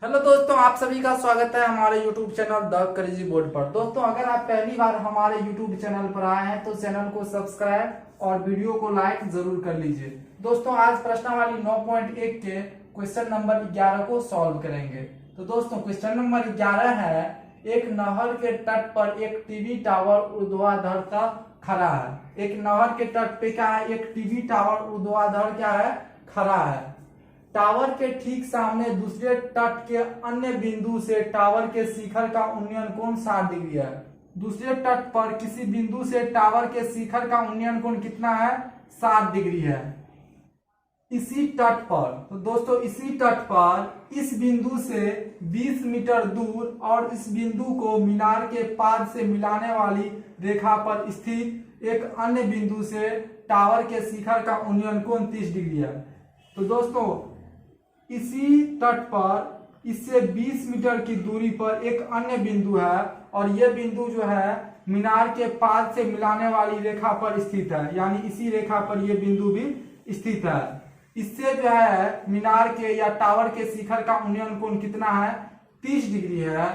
Hello दोस्तों, आप सभी का स्वागत है हमारे YouTube channel the crazy board पर। दोस्तों, अगर आप पहली बार हमारे YouTube चैनल पर आए हैं तो चैनल को सब्सक्राइब और वीडियो को लाइक जरूर कर लीजिए। दोस्तों, आज प्रश्नावली 9.1 के क्वेश्चन नंबर 11 को सॉल्व करेंगे। तो दोस्तों, क्वेश्चन नंबर 11 है, एक नहर के तट पर एक टीवी टावर ऊर्ध्वाधरता खड़ा है। एक नहर के तट पे क्या है, एक टीवी टावर ऊर्ध्वाधर क्या है, खड़ा है। टावर के ठीक सामने दूसरे तट के अन्य बिंदु से टावर के शिखर का उन्नयन कोण 60 डिग्री है। दूसरे तट पर किसी बिंदु से टावर के शिखर का उन्नयन कोण कितना है, 60 डिग्री है। इसी तट पर, तो दोस्तों इसी तट पर इस बिंदु से 20 मीटर दूर और इस बिंदु को मीनार के पाद से मिलाने वाली रेखा पर स्थित एक अन्य बिंदु से टावर के शिखर का उन्नयन कोण 30 डिग्री है। तो दोस्तों, इसी तट पर इससे 20 मीटर की दूरी पर एक अन्य बिंदु है और यह बिंदु जो है मीनार के पाद से मिलाने वाली रेखा पर स्थित है, यानी इसी रेखा पर यह बिंदु भी स्थित है। इससे जो है मीनार के या टावर के शिखर का उन्नयन कोण कितना है, 30 डिग्री है।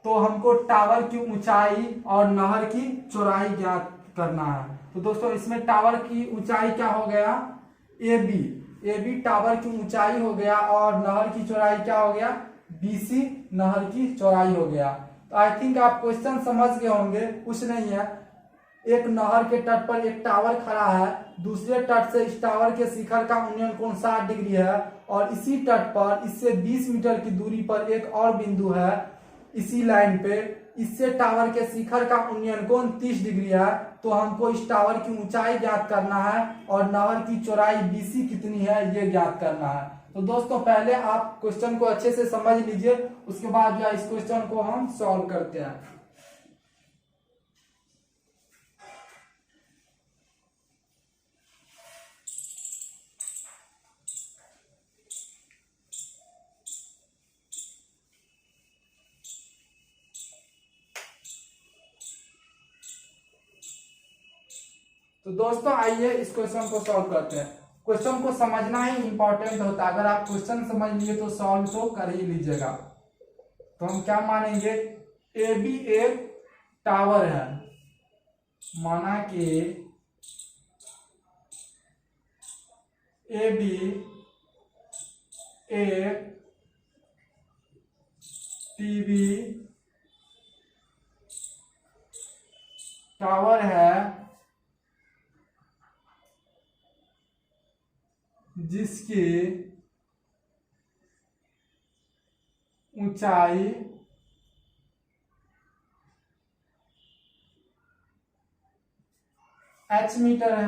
तो हमको टावर की ऊंचाई और नहर की चौड़ाई ज्ञात करना है। तो दोस्तों, इसमें टावर की ऊंचाई क्या हो गया, ए बी टावर की ऊंचाई हो गया और नहर की चौड़ाई क्या हो गया, BC नहर की चौड़ाई हो गया। तो आई थिंक आप क्वेश्चन समझ गए होंगे, कुछ नहीं है। एक नहर के तट पर एक टावर खड़ा है, दूसरे तट से इस टावर के शिखर का उन्नयन कोण 60 डिग्री है और इसी तट पर इससे 20 मीटर की दूरी पर एक और बिंदु है इसी लाइन पे, इससे टावर के शिखर का उन्नयन कोण 30 डिग्री है। तो हमको इस टावर की ऊंचाई ज्ञात करना है और नहर की चौड़ाई BC कितनी है ये ज्ञात करना है। तो दोस्तों, पहले आप क्वेश्चन को अच्छे से समझ लीजिए, उसके बाद जो इस क्वेश्चन को हम सॉल्व करते हैं। तो दोस्तों, आइए इस क्वेश्चन को सॉल्व करते हैं। क्वेश्चन को समझना ही इंपॉर्टेंट होता है। अगर आप क्वेश्चन समझ लिए तो सॉल्व तो कर ही लीजिएगा। तो हम क्या मानेंगे, AB एक टावर है, माना कि AB एक टीवी टावर है जिसकी ऊंचाई H मीटर है।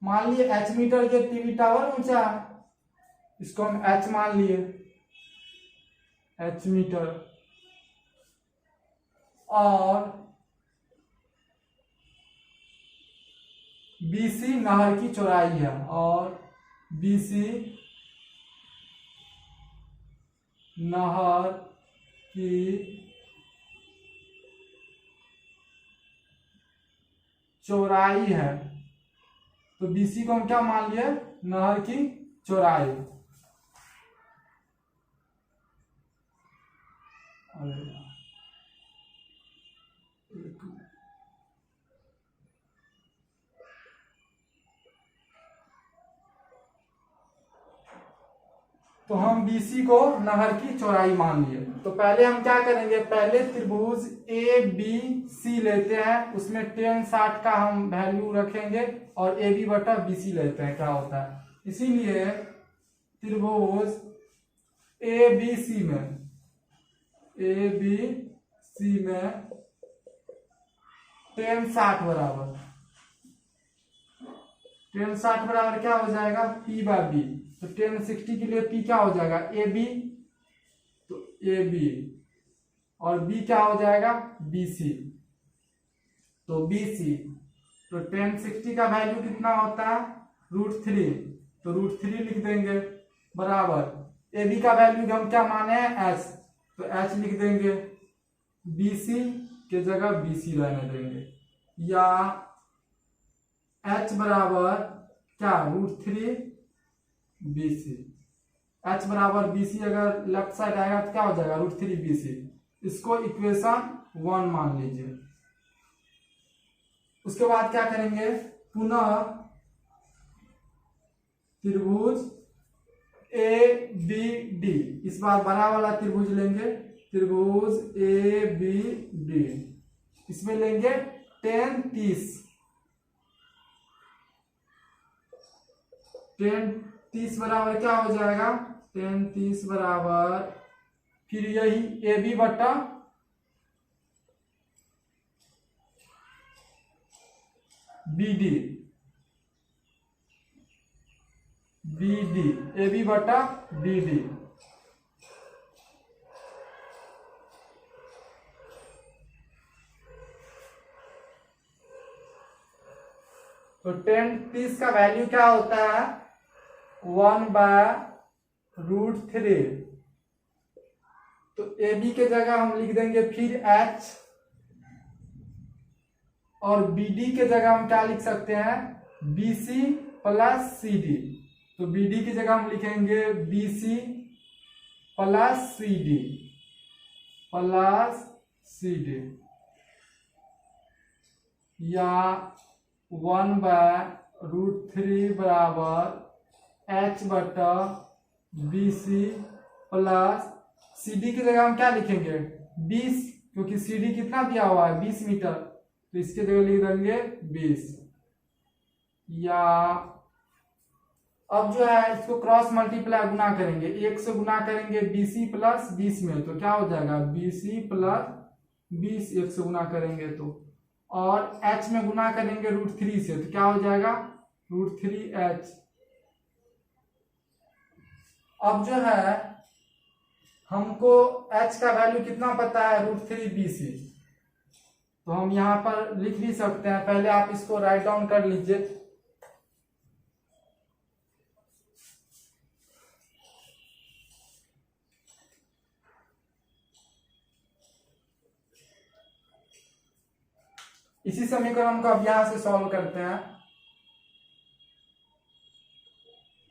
मान लिए H मीटर के टीवी टावर ऊंचा है, इसको हम H मान लिए, H मीटर। और BC नहर की चौड़ाई है और BC नहर की चौड़ाई है। तो BC को हम क्या मान लिए, नहर की चौड़ाई। तो हम BC को नहर की चौड़ाई मान लिए। तो पहले हम क्या करेंगे, पहले त्रिभुज ABC लेते हैं, उसमें tan 60 का हम वैल्यू रखेंगे और AB बटा BC लेते हैं क्या होता है। इसीलिए त्रिभुज ABC में tan 60 बराबर, tan 60 बराबर क्या हो जाएगा, P/B। तो tan 60 के लिए P क्या हो जाएगा, AB। तो AB और B क्या हो जाएगा, BC। तो BC, तो tan 60 का वैल्यू कितना होता है, √3। तो √3 लिख देंगे बराबर AB का वैल्यू हम क्या माने हैं, H। तो H लिख देंगे, BC के जगह BC रहने देंगे, या H बराबर क्या, √3 BC। एच बराबर बी सी, अगर लेफ्ट साइड आएगा तो क्या हो जाएगा √3 BC। इसको इक्वेशन 1 मान लीजिए। उसके बाद क्या करेंगे, पुनः त्रिभुज ए बी डी, इस बार बड़ा वाला त्रिभुज लेंगे, त्रिभुज ए बी डी, इसमें लेंगे tan 30, tan 30 बराबर क्या हो जाएगा, tan 30 बराबर फिर यही ए बी बटा B D, B D, A B बटा बी डी। तो tan 30 का वैल्यू क्या होता है 1/√3। तो ए बी के जगह हम लिख देंगे फिर h, और बी डी के जगह हम क्या लिख सकते हैं B C plus C D. तो बी डी की जगह हम लिखेंगे B C plus C D, plus C D, या 1/√3 बराबर एच बटा B C plus C D की जगह हम क्या लिखेंगे 20, क्योंकि सी डी कितना दिया हुआ है 20 मीटर, तो इसके जगह लिख देंगे 20। या अब जो है इसको क्रॉस मल्टीप्लाई गुना करेंगे, 1 से गुना करेंगे BC प्लस 20 में, तो क्या हो जाएगा BC प्लस 20, 1 से गुना करेंगे तो, और h में गुना करेंगे √3 से, तो क्या हो जाएगा √3h। अब जो है हमको h का वैल्यू कितना पता है √3BC, तो हम यहां पर लिख भी सकते हैं, पहले आप इसको राइट डाउन कर लीजिए। इसी समीकरण को अब यहां से सॉल्व करते हैं।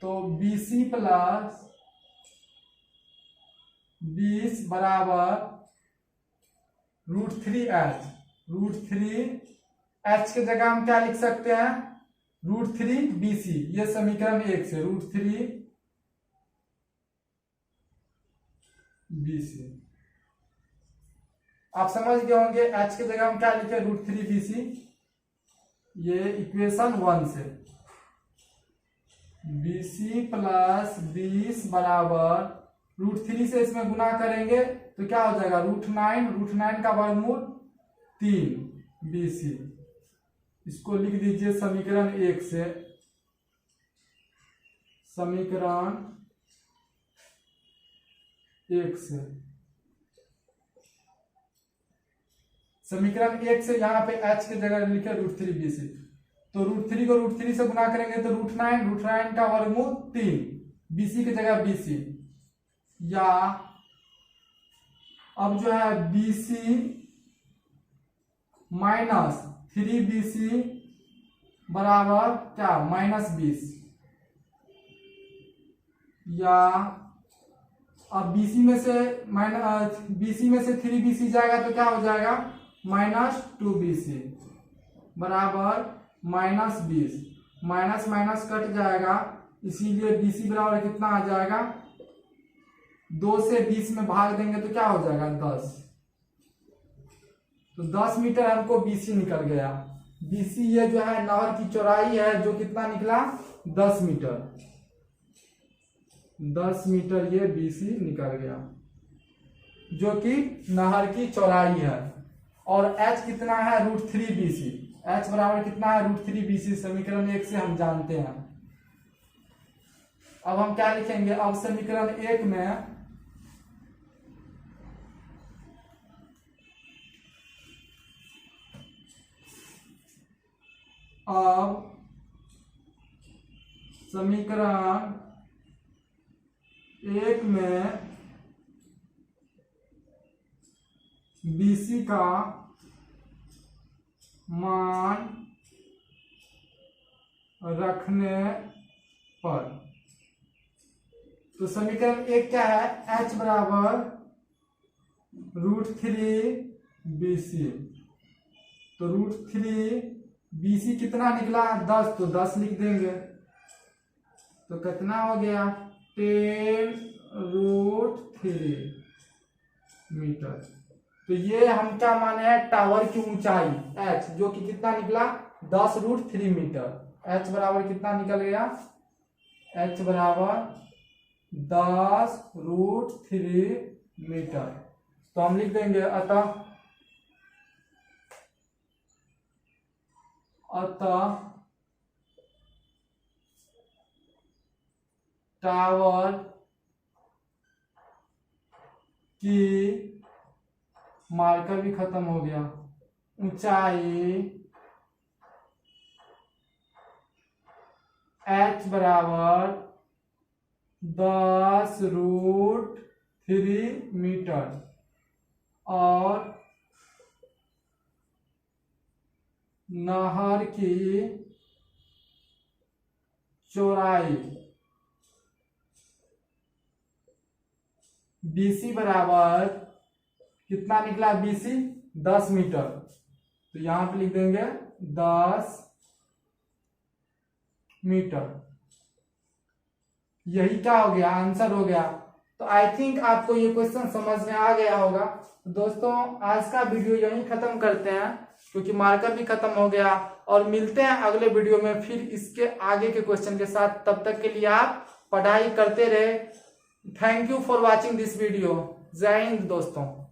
तो BC प्लस 20 बराबर √3h, √3h के जगह हम क्या लिख सकते हैं √3BC, ये समीकरण 1 से √3BC। आप समझ गए होंगे h के जगह हम क्या लिखे √3BC, ये इक्वेशन 1 से। BC प्लस 20 बराबर √3 से इसमें गुना करेंगे तो क्या हो जाएगा √9 का वर्गमूल 3BC। इसको लिख दीजिए समीकरण 1 से, समीकरण 1 से, समीकरण 1 से यहाँ पे h की जगह लिखे √3BC। तो √3 को √3 से गुना करेंगे तो √9 का वर्गमूल 3, BC की जगह BC, या अब जो है BC माइनस 3BC बराबर क्या -20, या अब BC में से 3BC जाएगा तो क्या हो जाएगा -2BC बराबर -20, माइनस माइनस कट जाएगा, इसीलिए BC बराबर कितना आ जाएगा 2 से 20 में भाग देंगे तो क्या हो जाएगा 10। तो 10 मीटर हमको BC निकल गया। BC ये जो है नहर की चौड़ाई है, जो कितना निकला 10 मीटर, 10 मीटर ये BC निकल गया, जो कि नहर की चौड़ाई है। और h कितना है √3BC, h बराबर कितना है √3BC, समीकरण 1 से हम जानते हैं। अब हम क्या लिखेंगे, अब समीकरण 1 में BC का मान रखने पर तो समीकरण 1 क्या है, h बराबर √3 BC। तो √3 BC कितना निकला 10, तो 10 लिख देंगे। तो कितना हो गया 10√3 मीटर। तो ये हम क्या माने हैं, टावर की ऊंचाई h, जो कि कितना निकला 10√3 मीटर। h बराबर कितना निकल गया, h बराबर 10√3 मीटर। तो हम लिख देंगे अतः टावर की, मार्कर भी खत्म हो गया, ऊंचाई h बराबर 10√3 मीटर और नहर की चौड़ाई BC बराबर कितना निकला, BC 10 मीटर। तो यहां पे लिख देंगे 10 मीटर। यही क्या हो गया, आंसर हो गया। तो आई थिंक आपको ये क्वेश्चन समझ में आ गया होगा। तो दोस्तों आज का वीडियो यहीं खत्म करते हैं, क्योंकि मार्कर भी खत्म हो गया। और मिलते हैं अगले वीडियो में फिर इसके आगे के क्वेश्चन के साथ। तब तक के लिए आप पढ़ाई करते रहे। Thank you for watching this video. जय हिंद दोस्तों।